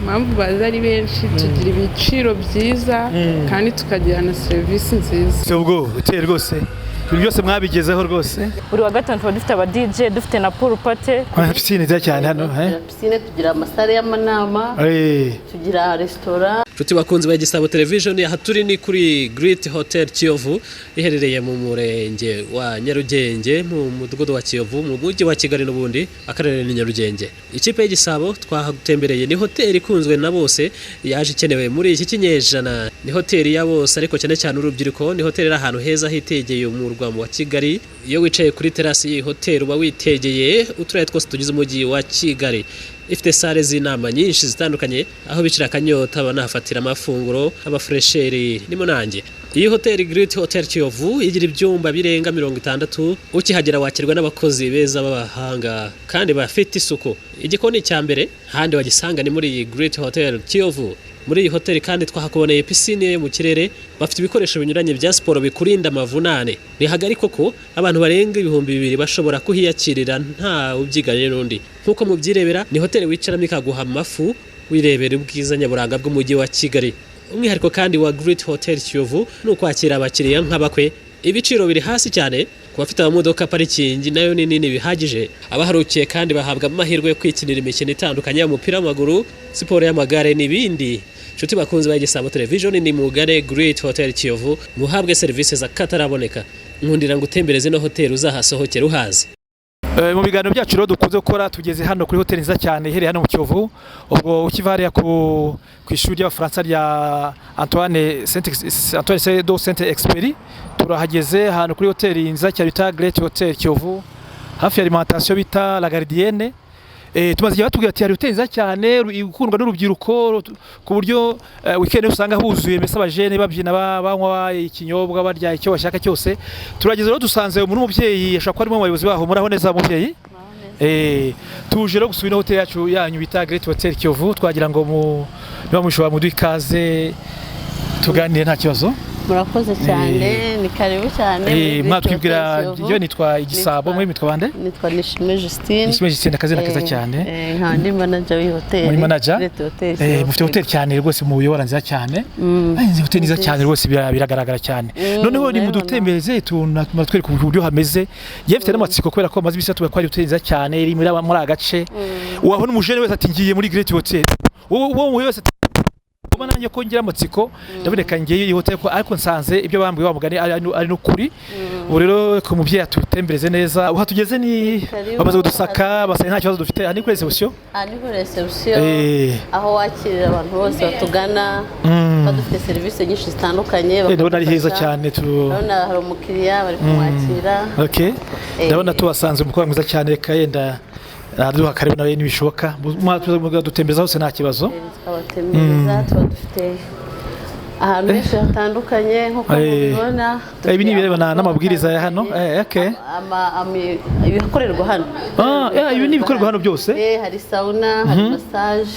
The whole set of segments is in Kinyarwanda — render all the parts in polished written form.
mpamvu baza ari benshi tugira ibiciro byiza kandi tukagira na serivisi nziza. Ubwo uteye rwose ibintu byose mwabigezeho rwose. Buri wa gatanu tuba dufite aba DJ, dufite na pool party. Piscine nziza cyane hano. Piscine, tugira amasare y'amanama, tugira restaurant. Nshuti bakunzi ba Gisabo Television, aha turi ni kuri Great Hotel Kiyovu iherereye mu murenge wa Nyarugenge mu mudugudu wa Kiyovu mu mujyi wa Kigali n'ubundi akarere ni Nyarugenge. Ikipe y'Igisabo twahatembereye ni hotel ikunzwe na bose, yaje ikenewe muri iki kinyejana. Ni hotel ya bose ariko cyane cyane urubyiruko. Ni hotel ahantu heza hitegeye umurwa wa Kigali. Iyo wicaye kuri terasi y'iyi hotel uba witegeye uturaye twose tugize umujyi wa Kigali. Ifite sale z'inama nyinshi zitandukanye aho bicira akanyota banahafatira amafunguro abafresheri ni munange. Iyi hotel Great Hotel Kiyovu igira ibyumba birenga 60. Ukihagera wakirwa n'abakozi beza b'abahanga kandi bafite isuku. Igikoni cya mbere handi wagisanga ni muri iyi Great Hotel Kiyovu. Muri iyi hotel kandi twahakuboneye piscine mu kirere, bafite ibikoresho binyuranye bya siporo bikurinda amavunane. Ni hagari koko abantu barenga 2000 bashobora kuhiyakirira nta ubyiganye n'undi. Nkuko mubyirebera ni hotel wicaramo ikaguha amafu wirebera ubwiza nyaburanga bw'umujyi wa Kigali. Umwihariko kandi wa Great Hotel Kiyovu ni ukwakira abakiriya nk'abakwe. Ibiciro biri hasi cyane ku bafite amamodoka parikingi nayo ni nini bihagije. Abaharukiye kandi bahabwa amahirwe yo kwikinira imikino itandukanye y'umupira w'amaguru, siporo y'amagare n'ibindi. Nshuti bakunzi ba Gisabo Television, ni mugare Great Hotel Kiyovu muhabwe service za kataraboneka. Nkundira ngo utembereze no hotel uzahasohokera uhazi. Mu biganiro byacu rero dukunze gukora tugeze hano kuri hotel nziza cyane iherereye hano mu Kiyovu. Ubwo ukivariya ku ishuri y'Abafaransa rya Antoine Saint-Exupéry turahageze hano kuri hotel nziza cyane bita Great Hotel Kiyovu hafi ya alimentation bita La Gardienne. Tumaze igihe batubwira ati hari hotel nziza cyane ikundwa n'urubyiruko ku buryo weekend usanga huzuye mbese abajene babyina banywa ikinyobwa barya icyo bashaka cyose. Turageze rero dusanze muri umubyeyi ashaka ari mu bayobozi baho. Muraho neza mubyeyi? Tuje rero gusubira hotel yacu yanyu bita Great Hotel Kiyovu, twagira ngo niba mushobora mudukaze tuganire nta kibazo. Murakoze cyane, ni karibu cyane. Mwatwibwira iyo nitwa Igisabo, mwe mitwa bande? Nitwa Nishime Justine. Nishime Justine, akazi nakaza cyane. Ndi manager w'i hotel. Muri manager? Mufite hotel cyane rwose mu buyobora nziza cyane. Nzi hotel nziza cyane rwose biragaragara cyane. Noneho ni mudutembereze tunatwereka uburyo hameze. Yefite n'amatsiko kubera ko amazi bisatu ko ari hotel nziza cyane iri muri agace. Waho n'umujene wese ati ngiye muri Great Hotel. Wowe wese nanjye ko ngira amatsiko ndaboneka ngiye iyi hotel ko ariko nsanze ibyo bambwiye bamugani ari no kuri. Ubu rero ko mubyeyi atutembereze neza. Uha tugeze ni bamaze kudusaka basanye nta kibazo dufite. Ni kuri reception? Ni kuri reception aho wakirira abantu bose batugana. Badufite service nyinshi zitandukanye. Ndabona ari heza cyane. Ndabona hari umukiriya bari kumwakira. Okay. Ndabona tubasanze umukobwa mwiza cyane kayenda araduha karibu nawe nibishoboka. Dutembereza hose nta kibazo. Twabatembereza dufite ahantu henshi hatandukanye nkuko mubibona. Ibi ni birebana n'amabwiriza ya hano. Okay. Ibikorerwa hano. Ibi ni ibikorerwa hano byose. Hari sauna, hari massage,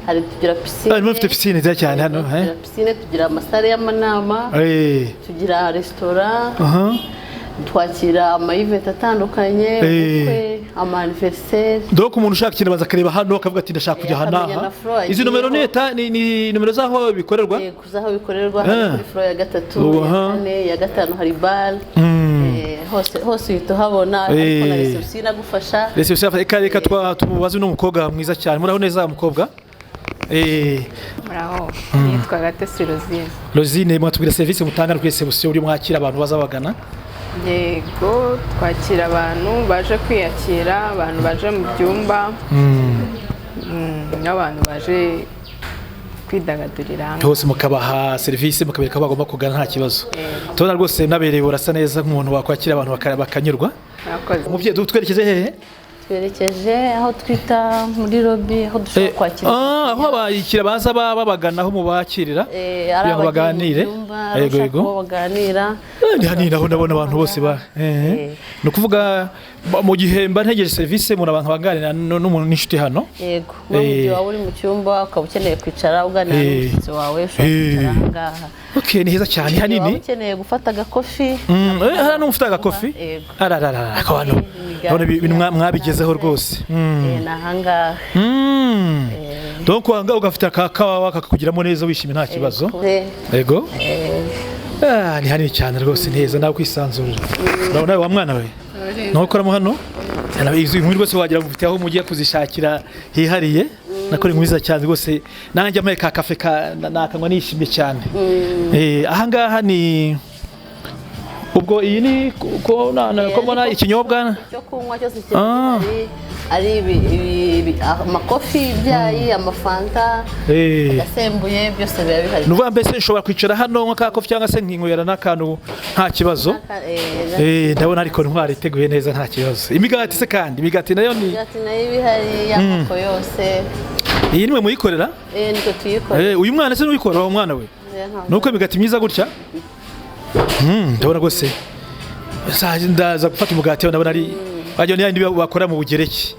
hari tugira piscine. Mufite piscine nziza cyane hano. Tugira piscine, tugira amasare y'amanama, tugira restaurant. Twakira ama-event atandukanye, ubukwe, ama-anniversaire. Donc umuntu ushaka ikintu baza kareba hano akavuga ati ndashaka kujya hano. Izi numero ni numero zaho bikorerwa? Zaho bikorerwa kuri floor ya 3, ya 5 hari bar. Hose uhituhabona ariko na reception agufasha. Reception reka tumubaze n'umukobwa mwiza cyane. Muraho neza umukobwa? Muraho. Nitwa Gatesi Rosine. Rosine, mwatubwira service mutanga kuri reception uri mwakira abantu bazabagana? Yego, twakira abantu baje kwiyakira, abantu baje mu byumba, n'abantu baje kwidagadurira. Hose mukabaha service mukabereka ko bagomba kugana nta kibazo. Tubona rwose nabereye urasa neza nk'umuntu wakwakira abantu bakanyurwa. Umubyeyi dutwerekeze hehe? Twerekeje aho twita muri lobby aho dushobora kwakira. Aho abayikira baza babagana aho mubakirira. Kugira ngo baganire. Yego baganira. Ni naho ndabona abantu bose ni ukuvuga mu gihe mba ntegereje service mu abantu baganira n'umuntu n'inshuti hano. Yego. Mu gihe waba uri mu cyumba ukaba ukeneye kwicara uganira n'umushyitsi wawe ushobora ngaha. Okay, ni heza cyane hanini. Waba ukeneye gufata agakofi. Hano n'ufata agakofi. Ararara akabano. Mwabigeze rwose. Nahangaha. donc wanga ugafite akakawa kakakugiramo neza wishimye nta kibazo yego ni hanini cyane rwose neza nawe kwisanzurira urabona wa mwana we nawe ukoramo hano inkumi rwose wagira ngo ufite aho mugiye kuzishakira hihariye nakora inkumi za cyane rwose nanjye amaye ka kafe nakanywa nishimye cyane aha ngaha ni ubwo iyi ni ko mbona ikinyobwa cyo kunywa cyose ari amakofi, ibyayi, amafanta, agasembuye byose biba bihari. Nuvuga mbese nshobora kwicara hano nka kofi cyangwa se nkinywera n'akantu nta kibazo. Ndabona ariko ntwari iteguye neza nta kibazo. Imigati se kandi imigati nayo ni imigati nayo bihari y'amoko yose. Iyi nimwe muyikorera? Niko tuyikora. Uyu mwana se n'uyikora uwo mwana we? Nuko imigati myiza gutya? Ndabona rwose ndaza gufata umugati ndabona ari bajya n'indi bakora mu Bugereki.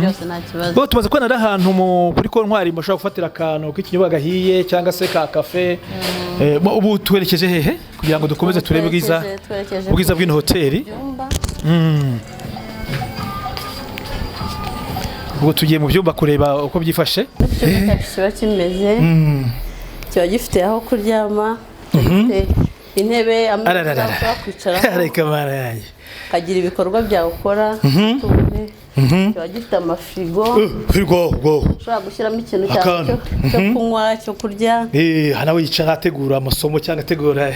Byose nta kibazo. Bo tumaze kubona ahantu kuri kontwari mushobora gufatira akantu k'ikinyobwa gahiye cyangwa se ka kafe. Ubu twerekeje hehe kugira ngo dukomeze turebe ubwiza bw'ino hoteli. Ubwo tugiye mu byumba kureba uko byifashe. Kiba kimeze. Kiba gifite aho kuryama. Intebe ameza kwicara ariko mara yanjye kagira ibikorwa byawe ukora kiba gifite amafrigo ushobora gushyiramo ikintu cyo kunywa cyo kurya hanawe yicara ategura amasomo cyangwa ategura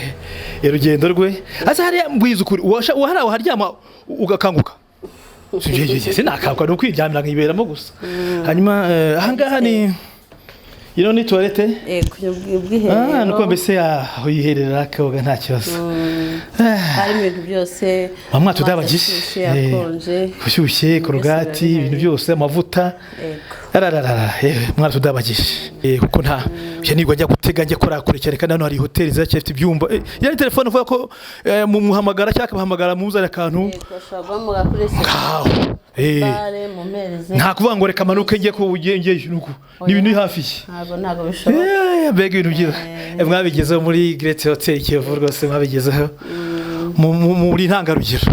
urugendo rwe asa hariya mbwiza ukuri waharawe haryama ugakanguka sinakabuka no kwiryamira nkiberamo gusa hanyuma ahangaha ni ino ni toilette ubwiherero nuko mbese aho yiherera koga nta kibazo hari ibintu byose amwa tudabagishe kushyushye korogati ibintu byose amavuta mwana tudabagishe kuko nta nigwa njya gutega njye kora kure cyane kandi hano hari hoteli zafite ibyumba yani telefone uvuga ko muhamagara cyangwa bahamagara muzana akantu nta kuvuga ngo reka manuke njye ko ugengeye nuko ni ibintu hafi ntabwo bishoboka mbega ibintu byiza mwabigezeho muri Great Hotel Kiyovu rwose mwabigezeho muri ntangarugero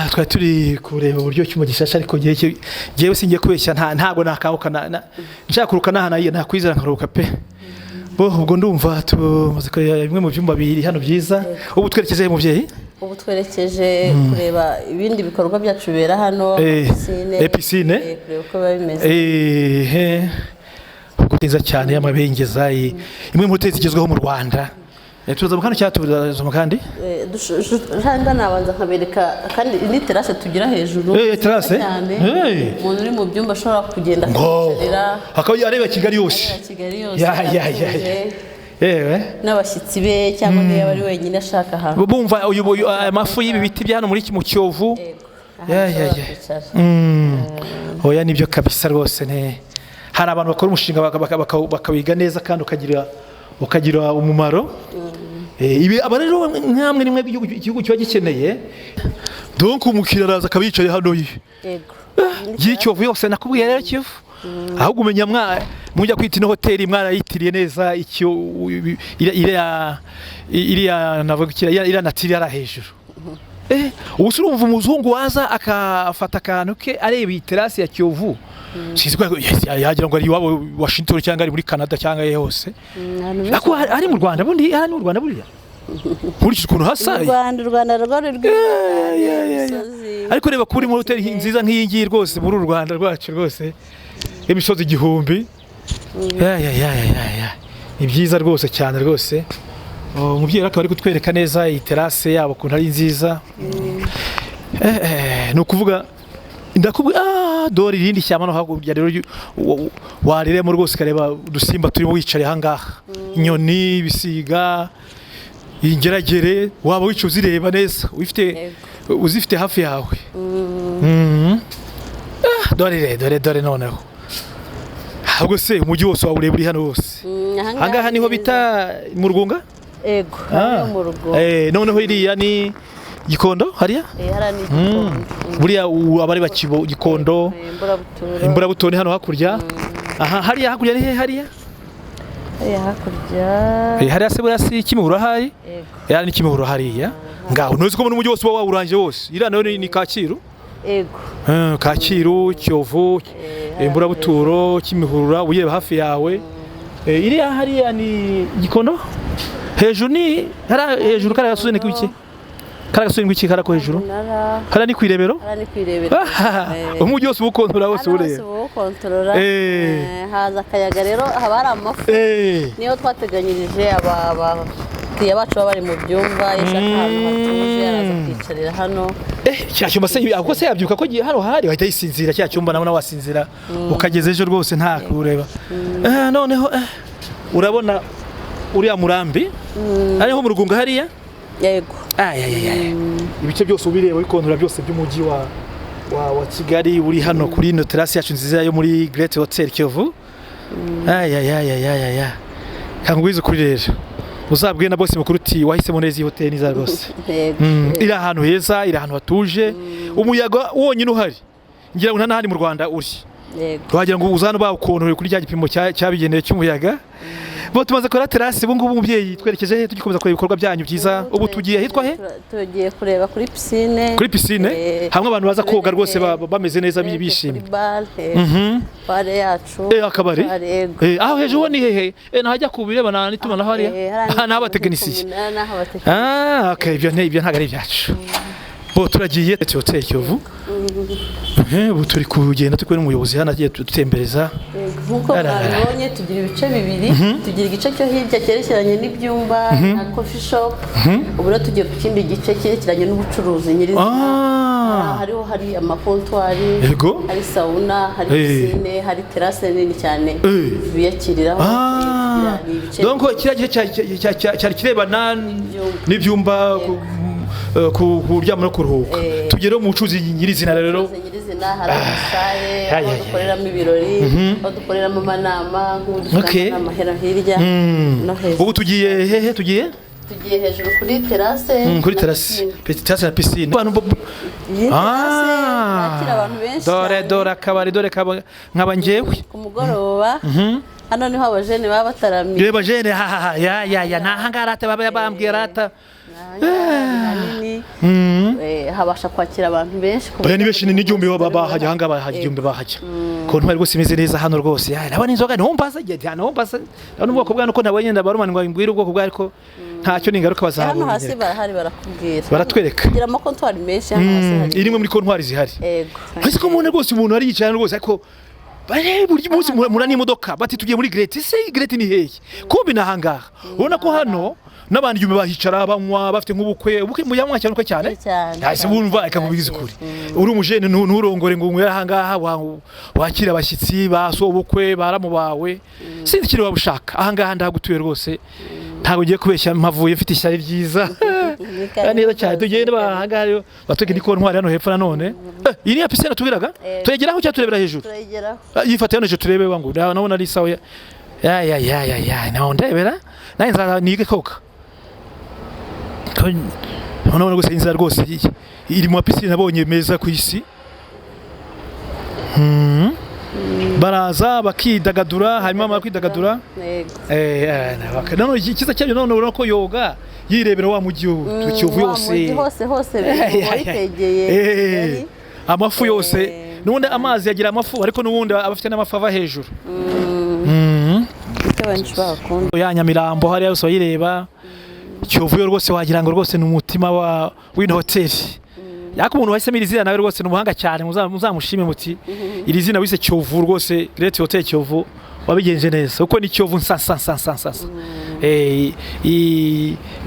twari turi kureba uburyo cyuma gishasha ariko ngewe singiye kubeshya ntago nakabuka nshaka kuruka nta kwizera nkaruka pe ubwo ndumva tumaze kureba bimwe mu byumba biri hano byiza ubu twerekeje muvyeyi ubu twerekeje kureba ibindi bikorwa byacu bibera hano piscine kureba uko biba bimeze nziza cyane y'amabengeza imwe mu hoteli zigezweho mu Rwanda tuza mu kandi cyatuza mu kandi hanga nabanza nkabereka kandi ni terrasse tugira hejuru terrasse umuntu uri mu byumba ashobora kugenda kwicarira akaba areba Kigali yose n'abashyitsi be cyangwa niba bari wenyine ashaka ahantu bumva amafu y'ibi biti bya hano muri mu Kiyovu oya nibyo kabisa rwose hari abantu bakora umushinga bakawiga neza kandi ukagira umumaro ibi aba rero nkamwe nimwe igihugu kiba gikeneye donc umukiriya araza akabicaye hano Kiyovu yose nakubwiye rero Kiyovu ahubwo umenya mujya kwita ino hoteli mwarayitiriye neza icyo iriya navuga iriya natiri yari hejuru ubu se urumva umuzungu waza akafata akantu ke areba iyi terasi ya Kiyovu sinzi ko yagira ngo ari iwabo Washington cyangwa ari muri Canada cyangwa hose ako ari mu Rwanda bundi ari mu Rwanda buriya nkurikije ukuntu hasa u Rwanda rwari ariko reba kuri muri hoteli nziza nk'iyi ngiyi rwose muri Rwanda rwacu rwose imisozi igihumbi ni byiza rwose cyane rwose umubyeyi akaba ari kutwereka neza iyi terase yabo ukuntu ari nziza ni ukuvuga ndakubwira dore irindi shyamba no hakurya rero wariremo rwose ukareba udusimba turimo wicare ahangaha inyoni ibisiga ingeragere waba wicaye uzireba neza uzifite hafi yawe dore noneho ahubwo se umujyi wose wawureba uri hano wose ahangaha niho bita mu Rugunga ego mu Rugunga noneho iriya ni Gikondo hariya buriya abari bakibo Gikondo Imburabutoni hano hakurya hariya hakurya ni he hariya hakurya hariya se buriya si Kimihurura hari yari ni Kimihurura hariya ngaho ntuzi ko mu mujyi wose wawuranje wose iriya nayo ni Kacyiru ego Kacyiru Kiyovu Mburabuturo Kimihurura uyireba hafi yawe iriya hariya ni Gikondo hejuru ni hejuru kara gasuzene kwiki kara gasuzene kwiki kara ko hejuru kara ni kwirebero umujyi wose ubukontorora wose ureba haza akayaga rero haba hari amafu niyo twateganyirije abakiriya bacu baba bari mu byumba yashaka ahantu hatuje araza kwicarira hano cya cyumba se ahubwo se yabyuka ko hano hari wahita yisinzira cya cyumba nabona wasinzira ukageza ejo rwose nta kureba noneho urabona uriya murambi ariho mu rugunga hariya yego ibice byose ubireba bikontora byose by'umujyi wa Kigali uri hano kuri ino terasi yacu nziza yo muri Great Hotel Kiyovu kangwiza kuri rero uzabwiye na boss mukuru uti wahisemo neza iyi hotel niza rwose iri ahantu heza iri ahantu hatuje umuyaga wonyine uhari ngira ngo nta mu Rwanda uri wagira ngo uzana bawukontorera kuri cya gipimo cyabigeneye cy'umuyaga bo tumaze kora terasi ubu ngubu umubyeyi twerekeje tugikomeza kureba ibikorwa byanyu byiza ubu tugiye hitwa he tugiye kureba kuri piscine hamwe abantu baza koga rwose bameze neza bishimye bare yacu akabari aho hejuru ni hehe nahajya kubirebana n'itumanaho hariya n'abatekinisiye okay ibyo ntago ari ibyacu bo turagiye Hotel Kiyovu ubu turi kugenda turi n'umuyobozi hano agiye dutembereza nkuko mwabonye tugira ibice bibiri tugira igice cyo hirya cyerekeranye n'ibyumba na coffee shop ubu rero tugiye ku kindi gice cyerekeranye n'ubucuruzi nyirizina hariho hari amakontwari hari sauna hari piscine hari terrasse nini cyane biyakiriraho donc kiriya gice cyari kirebana n'ibyumba kuryama no kuruhuka tugere mu bucuruzi nyirizina rero hari amasaye aho dukoreramo ibirori aho dukoreramo amanama nk'udusanga hirya no hejuru ubu tugiye hehe tugiye hejuru kuri terrasse na piscine abantu benshi dore akabari dore nkaba njyewe ku mugoroba hano niho abajene baba bataramye reba jene nahanga arata baba bambwiye arata habasha kwakira abantu benshi ni benshi n'igihumbi bahajya hanga bahajya igihumbi bahajya ko ntwari rwose imeze neza hano rwose nabona inzoga ntumpasa n'ubwoko bwa nuko nabonye ndabarumana ngo mbwire ubwoko bwa ariko ntacyo ningaruka bazabona hano hasi barahari barakubwira baratwereka kugira amakontwari menshi hano hasi hari irimo muri kontwari zihari ese ko umuntu rwose umuntu ari yicaye rwose ariko buri munsi mura n'imodoka bati tugiye muri Great ni hehe kumbi nahangaha ubona ko hano n'abandi igihumbi bahicara banywa bafite nk'ubukwe muyamwa cyane hasi bumva akamubigiza ukuri uri umujene nturongore ngo unywera ahangaha wakira abashyitsi baso ubukwe baramu bawe sindi kiri wabushaka ahangaha ndagutuye rwose ntago ugiye kubeshya mpavuye mfite ishyari ryiza neza cyane tugende bahangaha rero batwege ni kontwari hano hepfo nanone iyi ni ya piscine tubiraga tuyegeraho cyangwa turebera hejuru yifata hano hejuru turebe wangu nabona ari sawa naho ndebera naye nzaza nige koka none gusa inzara rwose iri mu piscine nabonye meza ku isi baraza bakidagadura hanyuma bakwidagadura none ikiza cyabyo none urabona ko yoga yirebera wa mujyi Kiyovu hose bitegeye amafu yose nubundi amazi yagira amafu ariko nubundi abafite n'amafu ava hejuru ya Nyamirambo hariya yose bayireba Kiyovu rwose wagira ngo rwose n'umutima w'ino hoteli yako umuntu wahisemo iri zina nawe rwose n'umuhanga cyane muzamushime muti iri zina wise Kiyovu rwose Great Hotel Kiyovu wabigenje neza uko ni Kiyovu nsa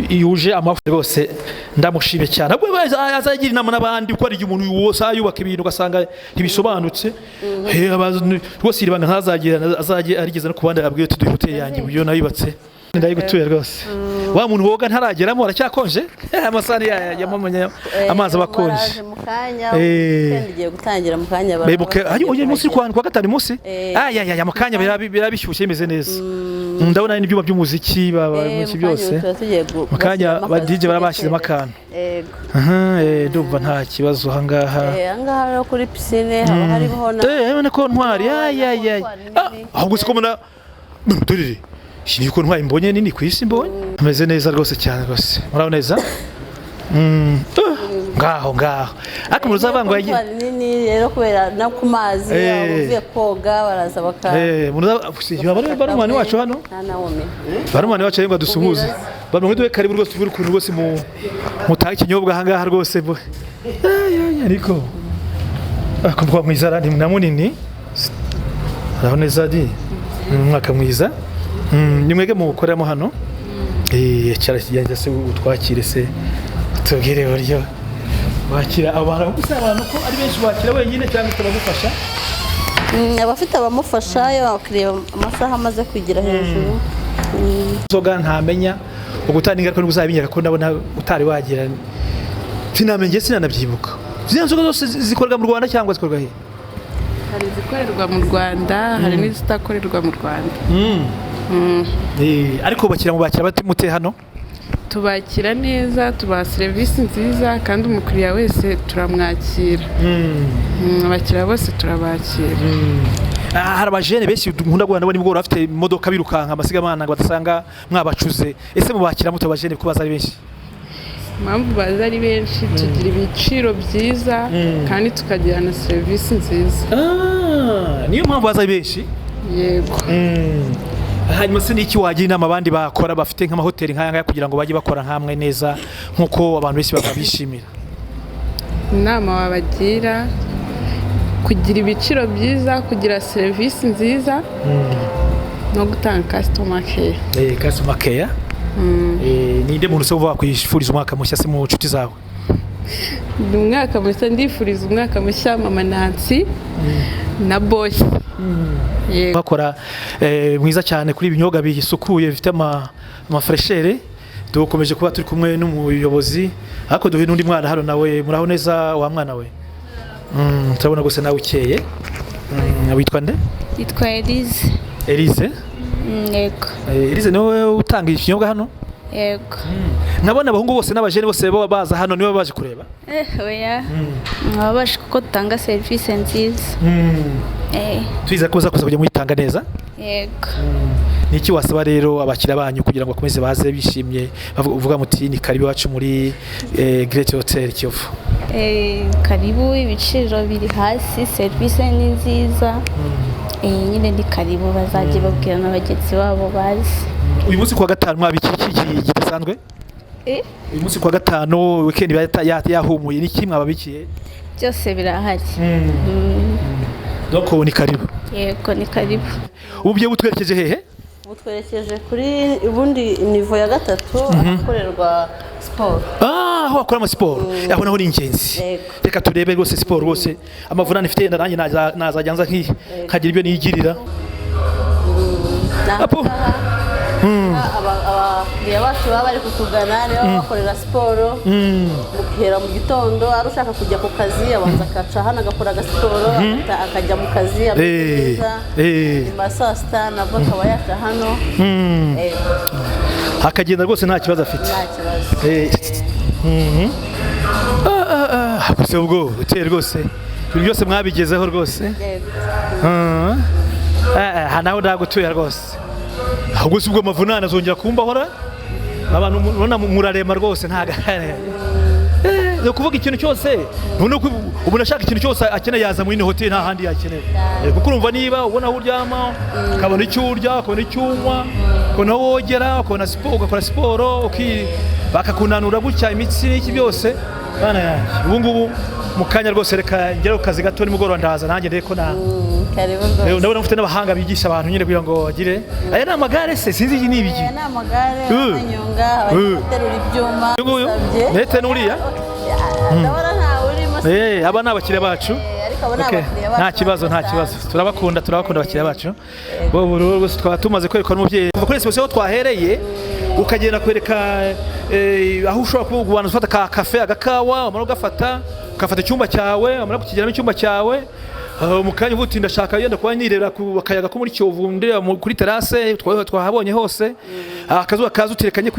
yuje amafu rwose ndamushime cyane ahubwo azagira inama n'abandi uko ari umuntu wose ayubaka ibintu ugasanga ntibisobanutse rwose iribanga ntazagira azajye arigeza no kubandi abwiye tuduye hotel yanjye uburyo nayubatse ndayigutuye rwose wa muntu woga ntarageramo aracyakonje amasani yamamanya amazi abakonje mukanya ngiye gutangira mukanya uyu munsi kwa gatanu munsi mukanya birabishyushye bimeze neza ndabona n'ibyuma by'umuziki baba byose mukanya ba DJ barabashyizemo akantu ndumva nta kibazo ahangaha rero kuri piscine haba hariho na kontwari ahubwo siko muna turire shini ko ntwaye mbonye nini ku isi mbonye ameze neza rwose cyane rwose muraho neza ngaho ariko muzavanga yagiye nini rero kubera no ku mazi avuye koga baraza baka barumani wacu hano barumani wacu ngo dusuhuze bamwe duwe karibu rwose tuvura ukuntu rwose mutaha ikinyobwa ahangaha rwose ariko akumva mwizara ndi munini aho neza di mwaka mwiza ni mwege mukoramo hano cyara kijyanye se utwakire se tubwire buryo bakira abantu ko ari benshi bakira wenyine cyangwa turagufasha abafite abamufasha yo bakiriye amasaha amaze kugira hejuru zoga ntamenya ugutanga ingaruka n'uzabinyera ko ndabona utari wagira sinamenye sinanabyibuka zizo zose zikorwa mu Rwanda cyangwa zikorwa he hari zikorerwa mu Rwanda hari n'izitakorerwa mu Rwanda ariko bakira mu bakira batimute hano tubakira neza tubaha serivisi nziza kandi umukiriya wese turamwakira abakiriya bose turabakira hari abajene benshi nkunda guhana nabo nibwo bafite imodoka birukanka amasigamana ngo batasanga mwabacuze ese mubakira muto abajene ko baza ari benshi impamvu baza ari benshi tugira ibiciro byiza kandi tukagira na serivisi nziza niyo mpamvu baza ari benshi yego hanyuma se niki wagira inama abandi bakora bafite nk'amahoteli nk'aya kugira ngo bajye bakora nkamwe neza nkuko abantu benshi bakabishimira inama wabagira kugira ibiciro byiza kugira serivisi nziza no gutanga customer care customer care ninde muntu se uva kwifuriza umwaka mushya se mu nshuti zawe ni umwaka mushya ndifuriza umwaka mushya mama Nancy na boy bakora mwiza cyane kuri ibinyobwa bisukuye bifite amafreshere dukomeje kuba turi kumwe n'umuyobozi ariko duhe n'undi mwana hano nawe muraho neza wa mwana we turabona gose nawe ukeye witwa nde yitwa Elise yego Elise niwe utanga ikinyobwa hano yego nkabona abahungu bose n'abajene bose baza hano niwe baje kureba oya mwabasha kuko dutanga serivisi nziza twiza kuza kujya muyitanga neza yego niki wasaba rero abakira banyu kugira ngo bakomeze baze bishimye bavuga muti ni karibu wacu muri Great Hotel Kiyovu karibu ibiciro biri hasi serivisi ni nziza nyine ni karibu bazajye babwira n'abagenzi babo bazi uyu munsi kwa gatanu mwabiki gisanzwe uyu munsi kwa gatanu weekend yahumuye niki mwababikiye byose birahari donc ni karibu yego ni karibu ubye butwerekeje hehe butwerekeje kuri ubundi nivo ya gatatu akorerwa sport aho akora ama sport aho naho ni ingenzi reka turebe rwose sport rwose amavunane ifite nanjye nazajyanza nkagira ibyo nigirira apo abakiriya bacu baba bari kutugana niba bakorera siporo muhera mu gitondo ari ushaka kujya ku kazi abanza akaca hano agakora agasiporo akajya mu kazi ameza nyuma saa sita nabwo akaba yaca hano akagenda rwose nta kibazo afite gusa ubwo uteye rwose ibintu byose mwabigezeho rwose naho ndagutuye rwose ahubwo si ubwo amavunane azongera kumbahora abantu murabona murarema rwose ntagahane no kuvuga ikintu cyose ubu nashaka ikintu cyose akeneye yaza muri hoteli nta handi yakeneye kuko urumva niba ubona aho uryama ukabona icyo urya ukabona icyo unywa ukabona aho wogera ukabona siporo ugakora siporo bakakunanura gutya imitsi n'iki byose bana yanjye ubu ngubu mu kanya rwose reka ngere ku kazi gato nimugoroba ndaza nanjye ndeko ndabona mfite n'abahanga bigisha abantu nyine kugira ngo bagire aya ni amagare se sinzi iki ni ibiki ni amagare abanyonga abaterura ibyuma ndetse n'uriya ndabona ntawe urimo aba ni abakiriya bacu nta kibazo turabakunda abakiriya bacu rwose twaba tumaze kwerekana umubyeyi kuva kuri siporo twahereye ukagenda kwereka aho ushobora kuba ufata ka kafe agakawa wamara ugafata icyumba cyawe wamara kukigeramo icyumba cyawe mu kanya uvuga uti ndashaka yenda kuba nireba akayaga ko muri Kiyovu ndeba kuri terase twahabonye hose akazuba kaza uterekanye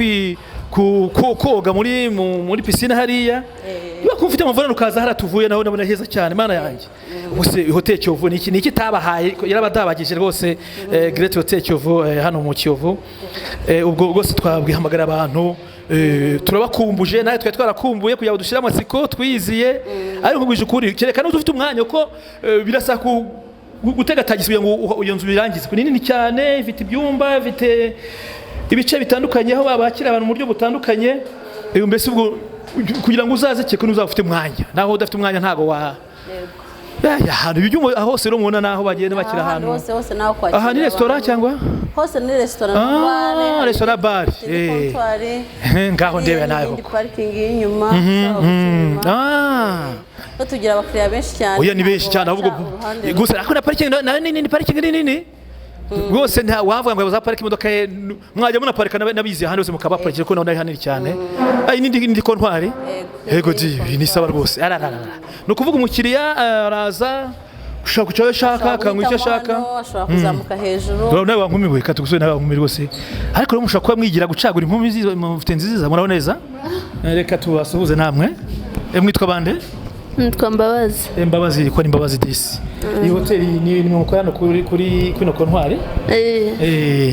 koga muri pisine hariya niba ufite amavunane ukaza hariya tuvuye naho ndabona heza cyane mana yanjye ubuse Hotel Kiyovu ni iki itabahaye yarabadabagije rwose Great Hotel Kiyovu hano mu Kiyovu ubwo rwose twabwihamagara abantu turabakumbuje nawe twari twarakumbuye kugira ngo dushire amatsiko twiyiziye ariko nkubwije ukuri kerekana ko dufite umwanya ko birasa gutega tagisi kugira ngo iyo nzu birangize ni nini cyane ifite ibyumba ifite ibice bitandukanye aho babakira abantu mu buryo butandukanye mbese ubwo kugira ngo uzaze cyeko n'uzaba ufite umwanya naho udafite umwanya ntago wa ahantu ibyuma hose rero mubona naho bagenda bakira ahantu hose naho kwakira aha ni restaurant cyangwa hose ni restaurant bare restaurant bar ngaho ndebe naho parking y'inyuma tugira abakiriya benshi cyane oya ni benshi cyane ahubwo gusa ariko na parking ni parking nini rwose nta wavuga ngo bazaparika imodoka ye mwajya munaparika nabizi hano hose mukabaparikira ko naho hanini cyane n'indi kontwari yego ni saba rwose ni ukuvuga umukiriya araza ushaka icyo ashaka akanywa icyo ashaka ashobora kuzamuka hejuru nawe wankumiwe kati gusubira nawe wankumiwe rwose ariko rero mushobora kuba mwigira gucagura inkumi mufite nziza muraho neza reka tubasuhuze namwe mwitwa bande nitwa Mbabazi. Mbabazi ko ni Mbabazi disi. Iyi hoteli ni mukorana kuri no kontwari.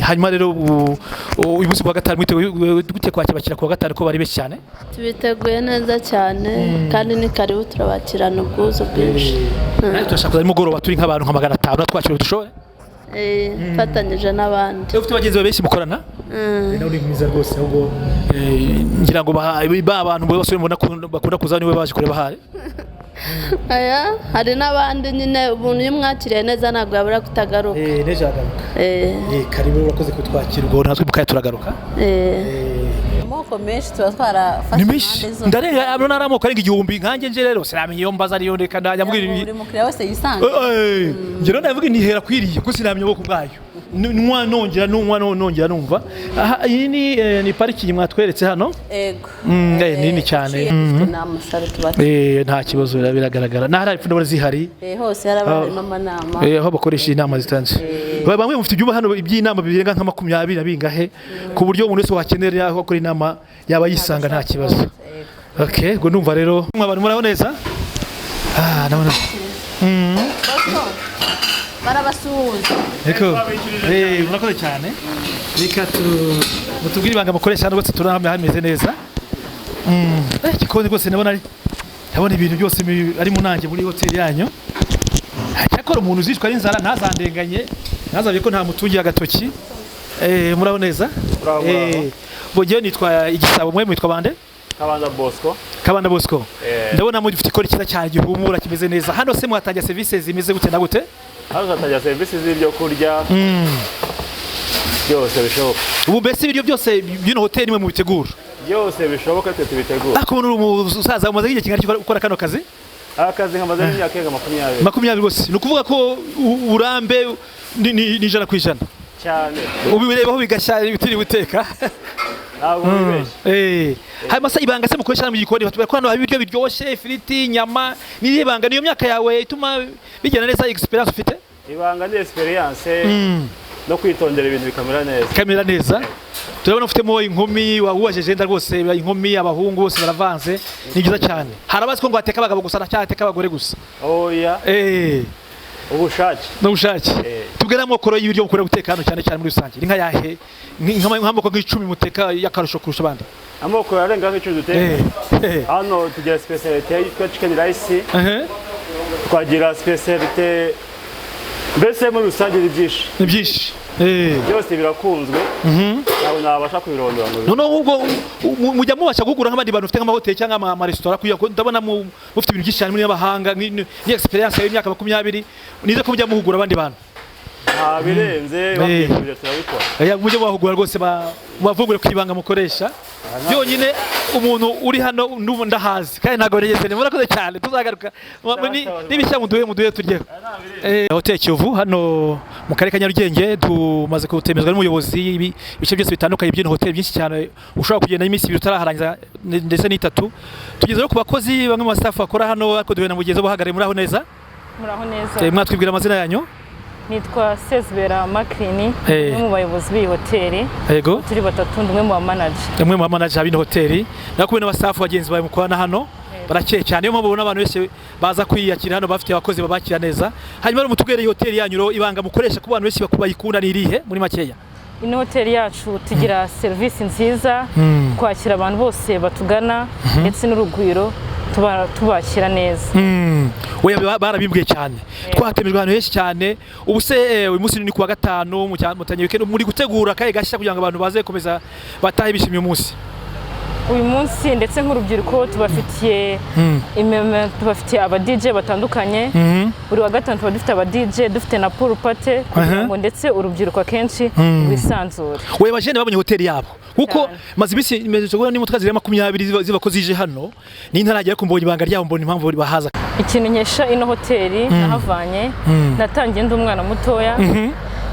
Hanyuma rero uyu munsi kwa gatanu mwiteguye gute kwakira kwa gatanu ko bari benshi cyane? Tubiteguye neza cyane kandi ni karibu turabakirana ubwuzu bwinshi. Turashaka kuza mugoroba turi nk'abantu nka 500 twakira dushobore. Fatanyije n'abandi. Ufite abagenzi benshi mukorana? Nawe uri mwiza rwose ahubwo ngira ngo abantu bose bakunda kuza niwe baje kureba hari. Aya hari n'abandi nyine ubuntu y'umwakiriye neza ntabwo yabura kutagaruka. Neje agaruka. Karibu urakoze kutwakira ubwo natwe mukaye turagaruka. Amoko menshi tuba twarafashe impande zose. Ndarenga abo naramoko arenga 1000 nkanjye nje rero sinamenye iyo mbaza ariyo ndeka ndanyamubwira ibi. Buri mukiriya wese yisanga. Ngero ndavuga ntihera kwiriye kuko sinamenye uboko bwayo. Nwa nongera numva. Iyi ni parking mwatweretse hano. Ego. Nini cyane. Nta kibazo biragaragara. Nahari ipfundo zihari. Hose haraba amanama. Aho bakoresha inama zitanze. Bamwe mufite ibyuma hano iby'inama birenga nka 20 bingahe ku buryo umuntu wese wakenera aho akora inama yaba yisanga nta kibazo. Okay, ngo ndumva rero abantu muraho neza. Nabona. Barabasuhuza. Eko. Murakoze cyane. Reka mutubwire ibanga mukoresha hano rwose turahamwe hameze neza. Gikoni rwose nabona ibintu byose ari mu nanjye muri hoteli yanyu. Cyakora umuntu uzitwa n'inzara ntazandenganye. Nazabye ko nta mutungi agatoki. Muraho neza. Bogiye nitwa Igisabo mwe mwitwa bande? Kabanda Bosco. Ndabona mu gifite ikora cyiza cyane gihumura kimeze neza. Hano se mwatangira services zimeze gute na gute? Hano twatangira services z'ibyo kurya. Byose bishoboka. Ubu mbese ibiryo byose bino hoteli nimwe mu bitegura. Byose bishoboka twe tubitegura. Akubona umusaza umaze igihe kingana gukora kano kazi? Akazi nkamaze n'imyaka 20. 20 rwose. Nukuvuga ko urambe ni 100%. Cyane. Ubireba aho bigashya bitiri guteka. Hanyuma se ibanga se mukoresha mu gikoni batubwira ko hano hari ibiryo biryoshye ifiriti inyama niyo ibanga niyo myaka yawe ituma bigenda neza experience ufite ibanga ni experience no kwitondera ibintu bikamera neza turabona ufitemo inkumi wabubajeje nda rwose inkumi abahungu bose baravanze ni byiza cyane harabazi ko ngo ateka abagabo gusa cyateka abagore gusa oya ubushake tubwira amoko y'ibiryo mukora guteka hano cyane muri rusange ni nka yahe nk'amoko nk'icumi muteka yakarusho kurusha abandi amoko yarenga nk'icumi duteka hano tugira specialite yitwa chicken rice twagira specialite mbese muri rusange ni byinshi byose birakunzwe ntabwo nabasha kubirondora noneho ubwo mujya mubasha kugura nk'abandi bantu ufite nk'amahoteli cyangwa amaresitora ndabona mufite ibintu byinshi cyane muri y'abahanga ni experience y'imyaka 20 nize ko mujya muhugura abandi bantu birenze babyifuje turabikora mujye bahugura rwose bavugure kwibanga mukoresha byonyine umuntu uri hano n'ubu ndahazi kandi ntago regeze murakoze cyane tuzagaruka n'ibishya muduhe turyeho Hotel Kiyovu hano mu karere ka Nyarugenge tumaze kutemezwa n'umuyobozi ibice byose bitandukanye by'ino hotel byinshi cyane ushobora kugenda iminsi 2 utaraharangiza ndetse n'itatu tugeze no ku bakozi bamwe mu staff bakora hano ariko duhe na mugenzi bahagarare muraho neza mwatwibwira amazina yanyu nitwa Sezbera Makrini mu bayobozi b'iyi hoteli turi batatu ndumwe mu manager b'ino hoteli nakubona abastaff bagenzi bawe mukorana hano barakeye cyane iyo mubona abantu bese baza kwiyakira hano bafite abakozi babakira neza hanyuma mutubwire iyi hoteli yanyu ibanga mukoresha ku bantu bese bayikunda ni irihe muri makeya ino hoteli yacu tugira serivisi nziza, kwakira abantu bose batugana ndetse n'urugwiro tubakira neza. We barabimbwiye cyane twatemerwa ahantu henshi cyane. Ubu se uyu munsi ni kuwa gatanu mutanye weekend muri gutegura kaye gashya kugira ngo abantu baze komeza batahe bishimiye umunsi uyu munsi, ndetse nk'urubyiruko tubafitiye aba DJ batandukanye. Buri wa gatanu tuba dufite aba DJ, dufite na pool party kugira ngo ndetse urubyiruko akenshi rwisanzure. We bajene babonye hoteli yabo kuko maze ibisi imeje gura ni mutwazi 20 ziba ko zije hano ni ntaragera ku mbonye ibanga ryabo, mbona impamvu bahaza. Ikintu nkesha ino hoteli nahavanye, natangiye ndi umwana mutoya,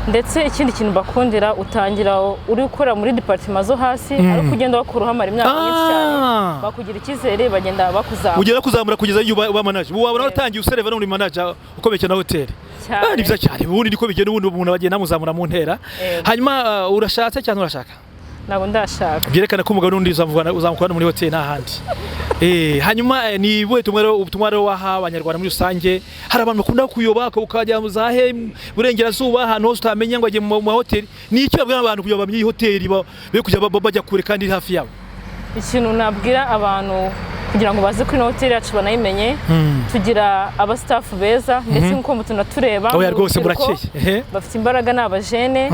ndetse ikindi kintu bakundira utangira uri gukora muri department zo hasi, ari kugenda bakuru hamara imyaka myinshi cyane, bakugira ikizere bagenda bakuzamura, ugera kuzamura kugeza uba manager. Ubu wabona utangiye usereva no muri manager ukomeye na hoteli. Ni byiza cyane, ubundi niko bigenda, ubundi umuntu bagenda muzamura mu ntera. Hanyuma urashatse cyane urashaka? Nabo ndashaka. Byerekana ko umugabo n'undi uzamukwana muri hoteli n'ahandi. Hanyuma ni bwe tumwaro waha abanyarwanda muri rusange. Hari abantu bakunda kuyoba ukajya mu zahe burengerazuba ahantu hose utamenya ngo ajye mu hoteli. Ni icyo babwira abantu kuyoba mu hoteli be kujya bajya kure kandi hafi yabo. Ikintu nabwira abantu kugira ngo baze kuri hoteli yacu banayimenye, tugira aba staff beza ndetse nko mutuna tureba oya rwose murakeye bafite imbaraga n'abajene,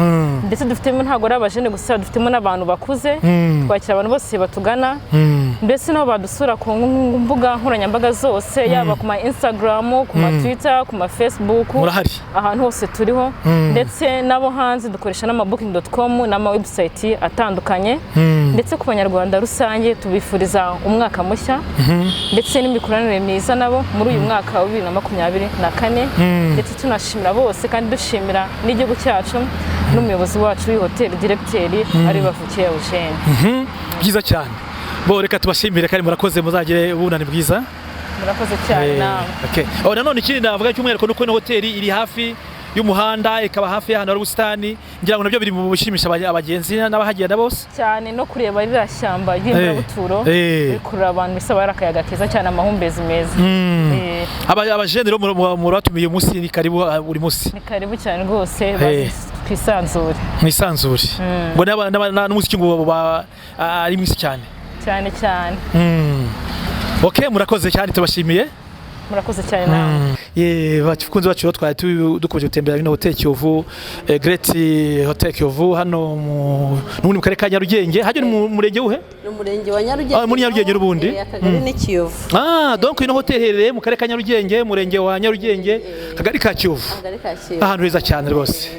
ndetse dufitemo ntago ari abajene gusa, dufitemo n'abantu bakuze, twakira abantu bose batugana, ndetse nabo badusura ku mbuga nkoranyambaga zose, yaba ku ma Instagram, ku ma Twitter, ku ma Facebook, ahantu hose turiho, ndetse nabo hanze dukoresha n'ama booking.com n'ama website atandukanye, ndetse ku banyarwanda rusange tubifuriza umwaka mushya ndetse n'imikoranire myiza nabo muri uyu mwaka wa 2024, ndetse tunashimira bose kandi dushimira n'igihugu cyacu n'umuyobozi wacu w'ihoteli directeur ari bavukiye Eugene. Byiza cyane, bo reka tubashimire kandi murakoze, muzagire ubunani bwiza. Murakoze cyane nawe. Okay, nanone ikindi navuga cy'umwereko nuko ino hoteli iri hafi y'umuhanda, ikaba hafi y'ahantu hari ubusitani, ngira ngo nabyo biri mu bishimisha abagenzi n'abahagenda bose cyane, no kureba rira shyamba ry'imburabuturo bikurura abantu bisaba akayaga keza cyane, amahumbezi meza. Abajene mu batumiye umunsi ni karibu buri munsi. Ni karibu cyane rwose, twisanzure mwisanzure, ngo n'umuziki ngo ari mwisi cyane cyane cyane. Okay, murakoze cyane, tubashimiye. Murakoze cyane nawe. Bakunze bacu twari dukomeje gutembera bino Hotel Kiyovu, Great Hotel Kiyovu hano mu karere ka Nyarugenge. Hajye mu murenge uhe? No murenge wa Nyarugenge. Muri Nyarugenge rubundi. Akagari ni Kiyovu. Donc ino hotel herereye mu karere ka Nyarugenge, murenge wa Nyarugenge, kagari ka Kiyovu. Kagari ka Kiyovu. Ahantu heza cyane rwose.